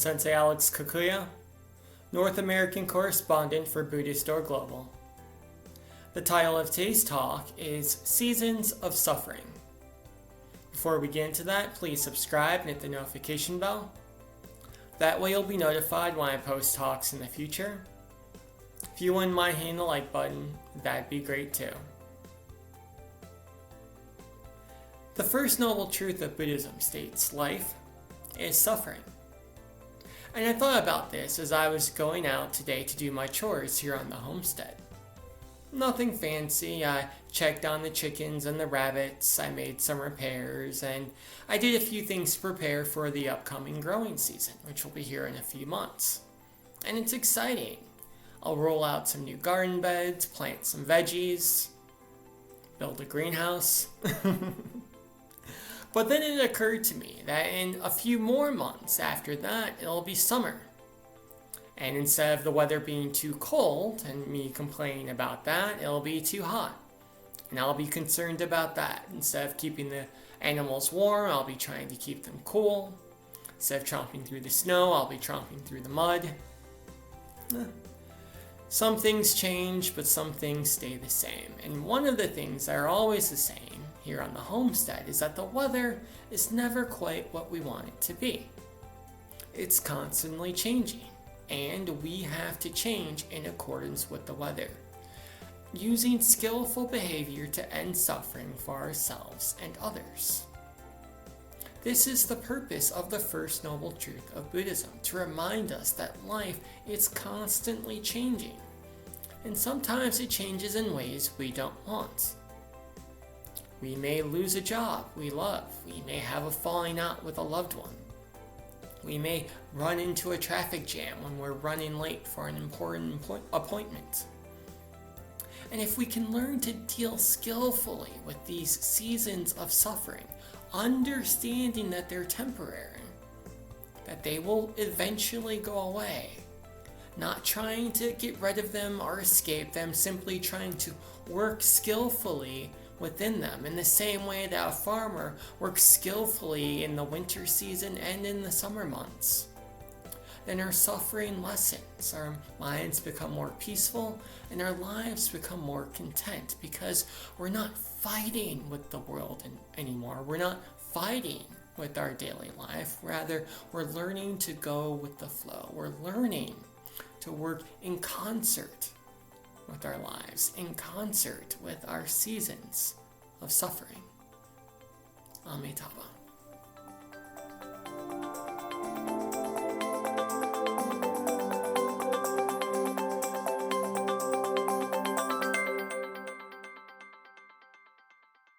Sensei Alex Kakuyo, North American Correspondent for Buddhistdoor Global. The title of today's talk is Seasons of Suffering. Before we get into that, please subscribe and hit the notification bell. That way you'll be notified when I post talks in the future. If you wouldn't mind hitting the like button, that'd be great too. The first noble truth of Buddhism states life is suffering. And I thought about this as I was going out today to do my chores here on the homestead. Nothing fancy. I checked on the chickens and the rabbits, I made some repairs, and I did a few things to prepare for the upcoming growing season, which will be here in a few months. And it's exciting. I'll roll out some new garden beds, plant some veggies, build a greenhouse. But then it occurred to me that in a few more months after that, it'll be summer. And instead of the weather being too cold and me complaining about that, it'll be too hot. And I'll be concerned about that. Instead of keeping the animals warm, I'll be trying to keep them cool. Instead of tromping through the snow, I'll be tromping through the mud. Some things change, but some things stay the same. And one of the things that are always the same here on the homestead is that the weather is never quite what we want it to be. It's constantly changing, and we have to change in accordance with the weather, using skillful behavior to end suffering for ourselves and others. This is the purpose of the first noble truth of Buddhism, to remind us that life is constantly changing, and sometimes it changes in ways we don't want. We may lose a job we love. We may have a falling out with a loved one. We may run into a traffic jam when we're running late for an important appointment. And if we can learn to deal skillfully with these seasons of suffering, understanding that they're temporary, that they will eventually go away, not trying to get rid of them or escape them, simply trying to work skillfully within them, in the same way that a farmer works skillfully in the winter season and in the summer months. Then our suffering lessens, our minds become more peaceful, and our lives become more content, because we're not fighting with the world anymore. We're not fighting with our daily life. Rather, we're learning to go with the flow. We're learning to work in concert with our lives, in concert with our seasons of suffering. Amitabha.